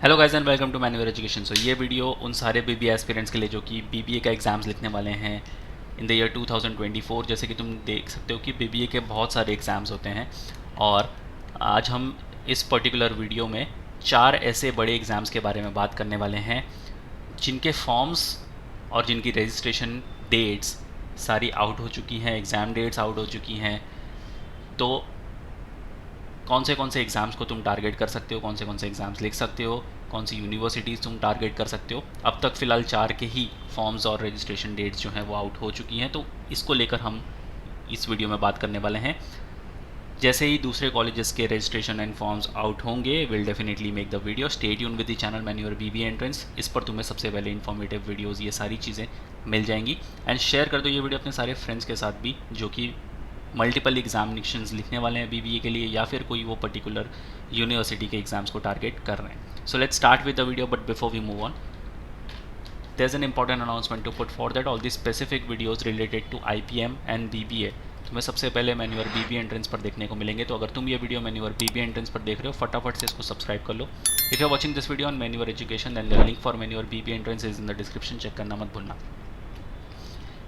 Hello guys and welcome to Manya education. So ये video उन सारे बीबीए एस्पिरेंट्स के लिए जो कि बीबीए का एग्ज़ाम्स लिखने वाले हैं इन द ईयर 2024। जैसे कि तुम देख सकते हो कि बीबीए के बहुत सारे एग्ज़ाम्स होते हैं और आज हम इस पर्टिकुलर वीडियो में 4 ऐसे बड़े एग्ज़ाम्स के बारे में बात करने वाले हैं जिनके फॉर्म्स और जिनकी रजिस्ट्रेशन डेट्स सारी आउट हो चुकी हैं, एग्ज़ाम डेट्स आउट हो चुकी हैं। तो कौन से एग्ज़ाम्स को तुम टारगेट कर सकते हो, कौन से एग्ज़ाम्स लिख सकते हो, कौन सी यूनिवर्सिटीज़ तुम टारगेट कर सकते हो। अब तक फ़िलहाल 4 के ही फॉर्म्स और रजिस्ट्रेशन डेट्स जो हैं वो आउट हो चुकी हैं, तो इसको लेकर हम इस वीडियो में बात करने वाले हैं। जैसे ही दूसरे कॉलेजेस के रजिस्ट्रेशन एंड फॉर्म्स आउट होंगे will definitely make the video. Stay tune with the channel manure BBA entrance. इस पर तुम्हें सबसे पहले इन्फॉर्मेटिव वीडियोज़ ये सारी चीज़ें मिल जाएंगी। एंड शेयर कर दो ये वीडियो अपने सारे फ्रेंड्स के साथ भी जो कि मल्टीपल एग्जामिनेशंस लिखने वाले हैं बीबीए के लिए, या फिर कोई वो पर्टिकुलर यूनिवर्सिटी के एग्जाम्स को टारगेट कर रहे हैं। So let's start with the video, but before we move on there's an important announcement to put for that all the specific videos related to IPM and BBA तुम्हें सबसे पहले manure BBA entrance पर देखने को मिलेंगे। तो अगर तुम ये वीडियो मैन्युअर बीबीए एंट्रेंस पर देख रहे हो, फटाफट से इसको सब्सक्राइब कर लो। If you are watching this video on Manya education then the link for Manya BBA entrance is in the description, check करना मत भूलना।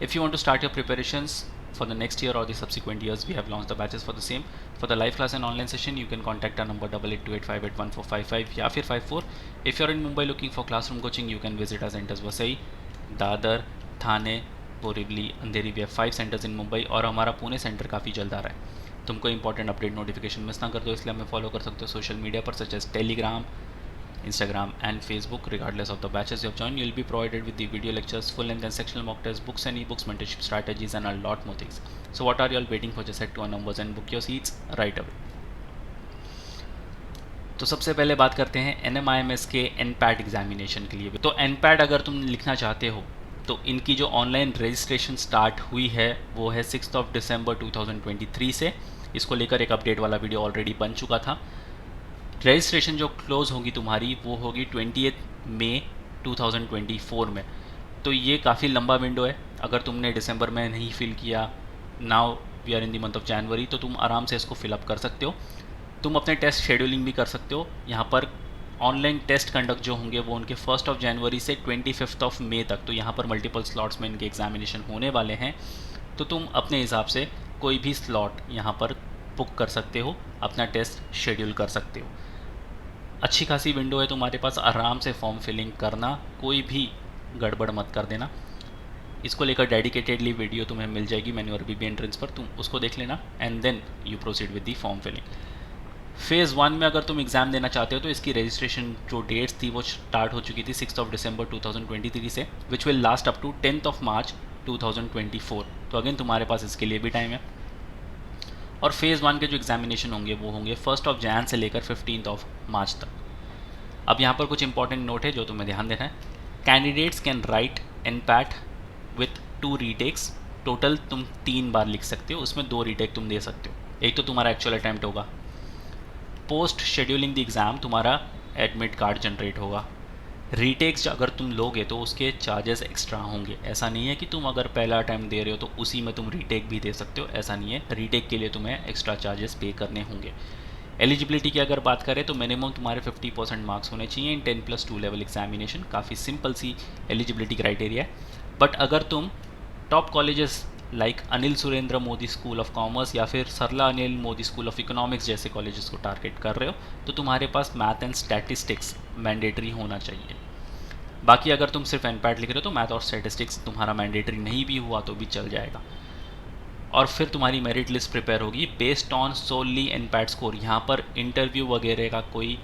If you want to start your preparations for the next year or the subsequent years, we have launched the batches for the same. For the live class and online session, you can contact our number 8828581455 या फिर 54. If you're in Mumbai looking for classroom coaching, you can visit our centers Vasai, Dadar, Thane, Borivali, अंधेरी। भी 5 centres इन मुंबई और हमारा Pune centre काफ़ी जल्द आ रहा है। तुमको इंपॉर्टेंट अपडेट नोटिफिकेशन मिस ना कर दो, इसलिए हमें फॉलो कर सकते हो सोशल मीडिया पर such as Telegram, Instagram and Facebook. Regardless of the batches you have joined, you'll be provided with the video lectures, full length and sectional mock tests, books and ebooks, mentorship strategies and a lot more things. So what are you all waiting for? Just head to our numbers and book your seats right away. तो सबसे पहले बात करते हैं NMIMS के NPAT examination के लिए। तो NPAT अगर तुम लिखना चाहते हो तो इनकी जो ऑनलाइन रजिस्ट्रेशन स्टार्ट हुई है वो है 6 दिसंबर 2023 से। इसको लेकर एक अपडेट वाला वीडियो ऑलरेडी बन चुका था। रजिस्ट्रेशन जो क्लोज होगी तुम्हारी वो होगी 20 मई 2024 में। तो ये काफ़ी लंबा विंडो है। अगर तुमने दिसंबर में नहीं फिल किया, now we are in the month of January, तो तुम आराम से इसको फिलअप कर सकते हो। तुम अपने टेस्ट शेड्यूलिंग भी कर सकते हो। यहाँ पर ऑनलाइन टेस्ट कंडक्ट जो होंगे वो उनके 1 जनवरी से 25 मई तक, तो यहाँ पर मल्टीपल स्लॉट्स में इनके एग्जामिनेशन होने वाले हैं। तो तुम अपने हिसाब से कोई भी स्लॉट यहाँ पर बुक कर सकते हो, अपना टेस्ट शेड्यूल कर सकते हो। अच्छी खासी विंडो है तुम्हारे पास, आराम से फॉर्म फिलिंग करना, कोई भी गड़बड़ मत कर देना। इसको लेकर डेडिकेटेडली वीडियो तुम्हें मिल जाएगी मैन्युअर बीबीए एंट्रेंस पर, तुम उसको देख लेना and then you proceed with the form filling. Phase 1 में अगर तुम एग्ज़ाम देना चाहते हो तो इसकी रजिस्ट्रेशन जो डेट्स थी वो स्टार्ट हो चुकी थी 6 दिसंबर 2023 से, which will last up to 10 March 2024। तो अगेन तुम्हारे पास इसके लिए भी टाइम है। और फेज़ 1 के जो एग्जामिनेशन होंगे वो होंगे 1 जनवरी से लेकर 15 मार्च तक। अब यहाँ पर कुछ इंपॉर्टेंट नोट है जो तुम्हें ध्यान देना है। Candidates can write NPAT with 2 retakes. Total तुम 3 बार लिख सकते हो, उसमें 2 रीटेक तुम दे सकते हो। एक तो तुम्हारा एक्चुअल अटैम्प्ट होगा, पोस्ट शेड्यूलिंग द एग्ज़ाम तुम्हारा एडमिट कार्ड जनरेट होगा। रीटेक्स अगर तुम लोगे तो उसके चार्जेस एक्स्ट्रा होंगे। ऐसा नहीं है कि तुम अगर पहला अटैम्प्ट दे रहे हो तो उसी में तुम रीटेक भी दे सकते हो, ऐसा नहीं है। रीटेक के लिए तुम्हें एक्स्ट्रा चार्जेस पे करने होंगे। एलिजिबिलिटी की अगर बात करें तो मिनिमम तुम्हारे 50% मार्क्स होने चाहिए इन 10+2 लेवल एग्जामिनेशन। काफ़ी सिंपल सी एलिजिबिलिटी क्राइटेरिया है। बट अगर तुम top colleges like Anil Surendra Modi school of commerce या फिर Sarla Anil Modi school of economics जैसे कॉलेजेस को टारगेट कर रहे हो तो तुम्हारे पास मैथ एंड स्टैटिस्टिक्स मैंडेटरी होना चाहिए। बाकी अगर तुम सिर्फ NPAT लिख रहे हो तो मैथ और स्टैटिस्टिक्स तुम्हारा मैंडेटरी नहीं भी हुआ तो भी चल जाएगा। और फिर तुम्हारी मेरिट लिस्ट प्रिपेयर होगी बेस्ड ऑन सोनली NPAT स्कोर। यहाँ पर इंटरव्यू वगैरह का कोई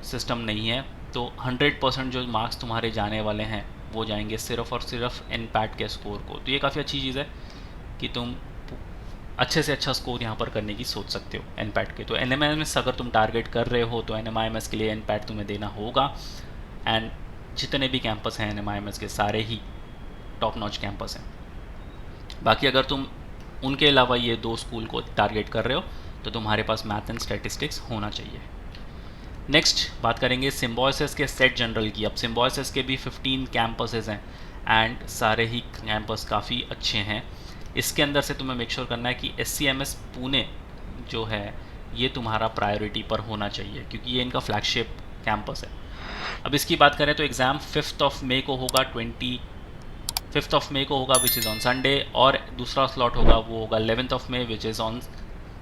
सिस्टम नहीं है। तो 100% जो मार्क्स तुम्हारे जाने वाले हैं वो जाएंगे सिर्फ और सिर्फ NPAT के स्कोर को। तो ये काफ़ी अच्छी चीज़ है कि तुम अच्छे से अच्छा स्कोर यहाँ पर करने की सोच सकते हो NPAT के। तो NMIMS अगर तुम टारगेट कर रहे हो तो NMIMS के लिए NPAT तुम्हें देना होगा। एंड जितने भी कैंपस हैं NMIMS के सारे ही टॉप नॉच कैंपस हैं। बाकी अगर तुम उनके अलावा ये 2 स्कूल को टारगेट कर रहे हो तो तुम्हारे पास मैथ एंड स्टैटिस्टिक्स होना चाहिए। नेक्स्ट बात करेंगे सिम्बोयसिस के सेट जनरल की। अब सिम्बोयसिस के भी 15 कैंपसेस हैं एंड सारे ही कैंपस काफ़ी अच्छे हैं। इसके अंदर से तुम्हें मेक श्योर करना है कि SCMS पुणे जो है ये तुम्हारा प्रायोरिटी पर होना चाहिए क्योंकि ये इनका फ्लैगशिप कैंपस है। अब इसकी बात करें तो एग्ज़ाम 5 मई को होगा, 5 मई को होगा विच इज़ ऑन संडे, और दूसरा स्लॉट होगा वो होगा 11 मई which is on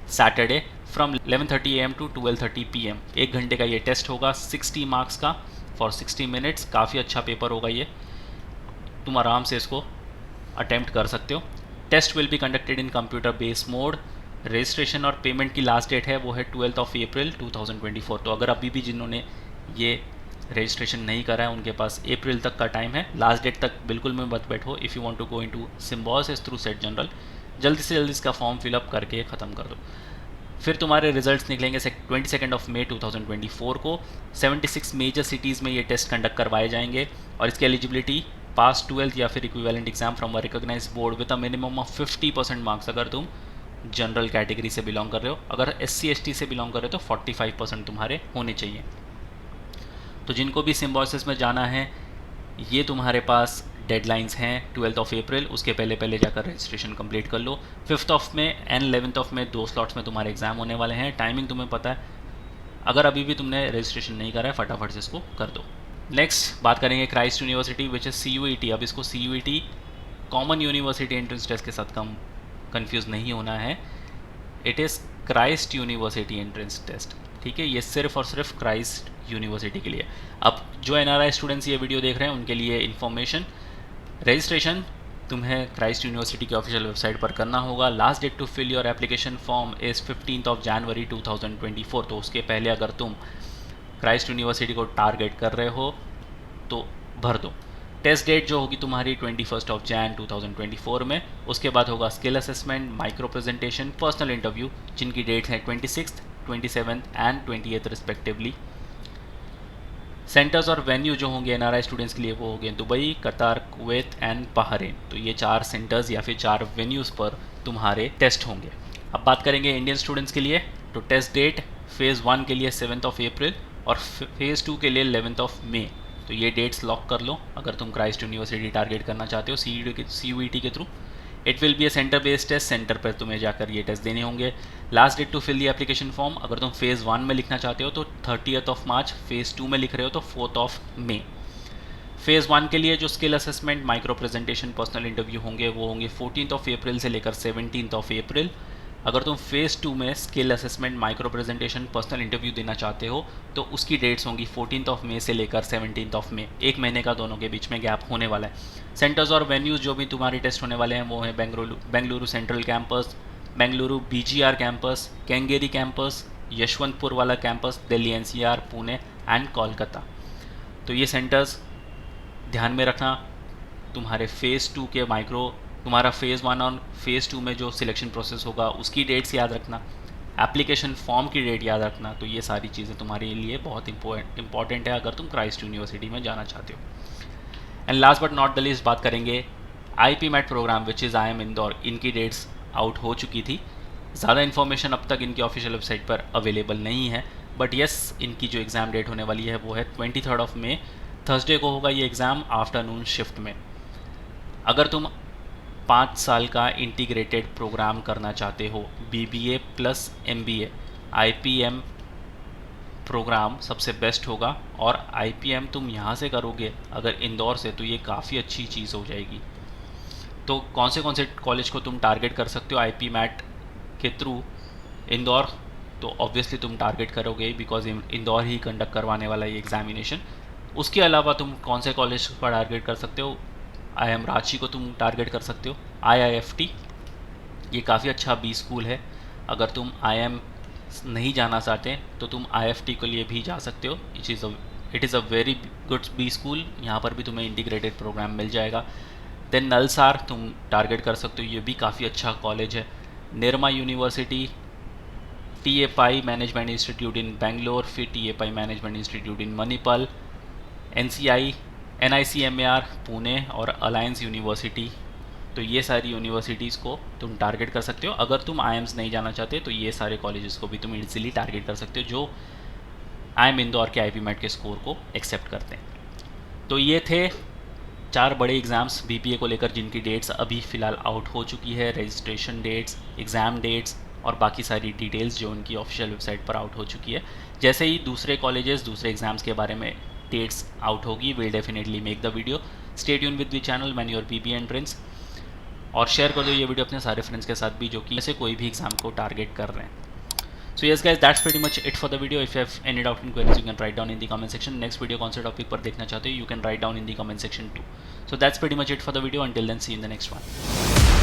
Saturday from 11:30 AM to 12:30 PM। 1 घंटे का ये टेस्ट होगा 60 मार्क्स का फॉर 60 मिनट्स। काफ़ी अच्छा पेपर होगा ये, तुम आराम से इसको अटेम्प्ट कर सकते हो। Test will be conducted in computer based mode. Registration और पेमेंट की लास्ट डेट है वो है 12 अप्रैल 2024। तो अगर अभी भी जिन्होंने ये रजिस्ट्रेशन नहीं करा है उनके पास अप्रैल तक का टाइम है, लास्ट डेट तक बिल्कुल में मत बैठो। If you want to go into Symbiosis through SET general, जल्दी से जल्दी इसका फॉर्म फिलअप करके ख़त्म कर दो। फिर तुम्हारे रिजल्ट्स निकलेंगे 22 मई 2024 को। 76 मेजर सिटीज़ में ये टेस्ट कंडक्ट करवाए जाएंगे और इसकी एलिजिबिलिटी पास 12th या फिर equivalent exam from a recognised board with a minimum of 50% marks अगर तुम जनरल कैटेगरी से बिलोंग कर रहे हो। अगर SC ST से बिलोंग कर रहे हो तो 45% तुम्हारे होने चाहिए। तो जिनको भी सिम्बोसिस में जाना है, ये तुम्हारे पास डेडलाइंस हैं 12 अप्रैल, उसके पहले पहले जाकर रजिस्ट्रेशन कंप्लीट कर लो। 5 मई एंड 11 मई 2 स्लॉट्स में तुम्हारे एग्जाम होने वाले हैं। टाइमिंग तुम्हें पता है, अगर अभी भी तुमने रजिस्ट्रेशन नहीं करा है फटाफट से इसको कर दो। नेक्स्ट बात करेंगे Christ university which is CUET। अब इसको CUET common university entrance test के साथ कंफ्यूज नहीं होना है। It is Christ university entrance test, ठीक है। ये सिर्फ और सिर्फ क्राइस्ट यूनिवर्सिटी के लिए। अब जो NRI स्टूडेंट्स ये वीडियो देख रहे हैं उनके लिए इन्फॉर्मेशन, रजिस्ट्रेशन तुम्हें क्राइस्ट यूनिवर्सिटी की ऑफिशियल वेबसाइट पर करना होगा। Last date to fill your application form is 15 January 2024। तो उसके पहले अगर तुम क्राइस्ट यूनिवर्सिटी को टारगेट कर रहे हो तो भर दो। टेस्ट डेट जो होगी तुम्हारी 21 जनवरी 2024 में। उसके बाद होगा skill assessment, micro presentation, personal interview, जिनकी डेट्स हैं 26, 27 एंड 28 रिस्पेक्टिवली। सेंटर्स और वेन्यू जो होंगे NRI स्टूडेंट्स के लिए वो होंगे दुबई, कतार, कुवैत एंड बहरीन। तो ये 4 सेंटर्स या फिर 4 वेन्यूज़ पर तुम्हारे टेस्ट होंगे। अब बात करेंगे इंडियन स्टूडेंट्स के लिए, तो टेस्ट डेट फेज़ 1 के लिए 7 अप्रैल और फेज़ 2 के लिए 11 मई। तो ये डेट्स लॉक कर लो अगर तुम क्राइस्ट यूनिवर्सिटी टारगेट करना चाहते हो CUET के through. It will be a centre based test, centre पर तुम्हें जाकर ये टेस्ट देने होंगे। Last date to fill the application form, अगर तुम फेज़ 1 में लिखना चाहते हो तो 30 मार्च, फेज़ 2 में लिख रहे हो तो 4 मई। फेज़ 1 के लिए जो skill assessment, micro presentation, personal interview होंगे वो होंगे 14 अप्रैल से लेकर 17 अप्रैल। अगर तुम फेज़ 2 में skill assessment, micro presentation, personal interview देना चाहते हो तो उसकी डेट्स होंगी 14 मई से लेकर 17 मई। 1 महीने का दोनों के बीच में गैप होने वाला है। सेंटर्स और वेन्यूज़ जो भी तुम्हारे टेस्ट होने वाले हैं वो हैं Bengaluru central campus, Bengaluru BGR campus, Kengeri campus, Yeshwantpur वाला campus, Delhi NCR, Pune and Kolkata. तो ये सेंटर्स ध्यान में रखना। तुम्हारे फेज़ 2 के तुम्हारा फेज़ 1 और फेज़ 2 में जो सिलेक्शन प्रोसेस होगा उसकी डेट्स याद रखना, एप्लीकेशन फॉर्म की डेट याद रखना। तो ये सारी चीज़ें तुम्हारे लिए बहुत इंपॉर्टेंट है अगर तुम क्राइस्ट यूनिवर्सिटी में जाना चाहते हो। And last but not the least बात करेंगे IPMAT programme which is IIM Indore. इनकी डेट्स आउट हो चुकी थी, ज़्यादा इन्फॉर्मेशन अब तक इनकी ऑफिशियल वेबसाइट पर अवेलेबल नहीं है, बट येस इनकी जो एग्ज़ाम डेट होने वाली है वो है 23 मई, थर्सडे को होगा ये एग्ज़ाम आफ्टरनून शिफ्ट में। अगर तुम 5 साल का इंटीग्रेटेड प्रोग्राम करना चाहते हो, BBA plus MBA, IPM programme सबसे बेस्ट होगा। और IPM तुम यहाँ से करोगे अगर इंदौर से तो ये काफ़ी अच्छी चीज़ हो जाएगी। तो कौन से कॉलेज को तुम टारगेट कर सकते हो IPMAT के थ्रू? इंदौर तो ऑब्वियसली तुम टारगेट करोगे बिकॉज इंदौर ही कंडक्ट करवाने वाला ये एग्जामिनेशन। उसके अलावा तुम कौन से कॉलेज पर टारगेट कर सकते हो? IIM रांची को तुम टारगेट कर सकते हो, IIFT ये काफ़ी अच्छा B स्कूल है। अगर तुम IIM नहीं जाना चाहते तो तुम IFT के लिए भी जा सकते हो। It is a very good B school, यहाँ पर भी तुम्हें इंटीग्रेटेड प्रोग्राम मिल जाएगा। देन नलसार तुम टारगेट कर सकते हो, ये भी काफ़ी अच्छा कॉलेज है। Nirma university, TA Pai management institute इन बेंगलोर, फिर TA Pai मैनेजमेंट इंस्टीट्यूट इन मणिपाल, NICMAR पुणे और अलायंस यूनिवर्सिटी। तो ये सारी यूनिवर्सिटीज़ को तुम टारगेट कर सकते हो। अगर तुम IIMS नहीं जाना चाहते तो ये सारे कॉलेजेस को भी तुम इजीली टारगेट कर सकते हो जो IIM इंदौर के IPMAT के स्कोर को एक्सेप्ट करते हैं। तो ये थे 4 बड़े एग्ज़ाम्स BPA को लेकर जिनकी डेट्स अभी फ़िलहाल आउट हो चुकी है, रजिस्ट्रेशन डेट्स, एग्ज़ाम डेट्स और बाकी सारी डिटेल्स जो उनकी ऑफिशियल वेबसाइट पर आउट हो चुकी है। जैसे ही दूसरे कॉलेजेस दूसरे एग्ज़ाम्स के बारे में डेट्स आउट होगी will definitely make the video. Stay tune with the channel man your BBN Prince, और शेयर कर दो ये वीडियो अपने सारे फ्रेंड्स के साथ भी जो कि ऐसे कोई भी एग्जाम को टारगेट कर रहे हैं। So yes guys, that's pretty much it for the video. If you have any doubt and queries, you can write down in the comment section. Next video कौन से टॉपिक पर देखना चाहते हो, you can write down in the comment section too. So that's pretty much it for the video. Until then, see you in the next one.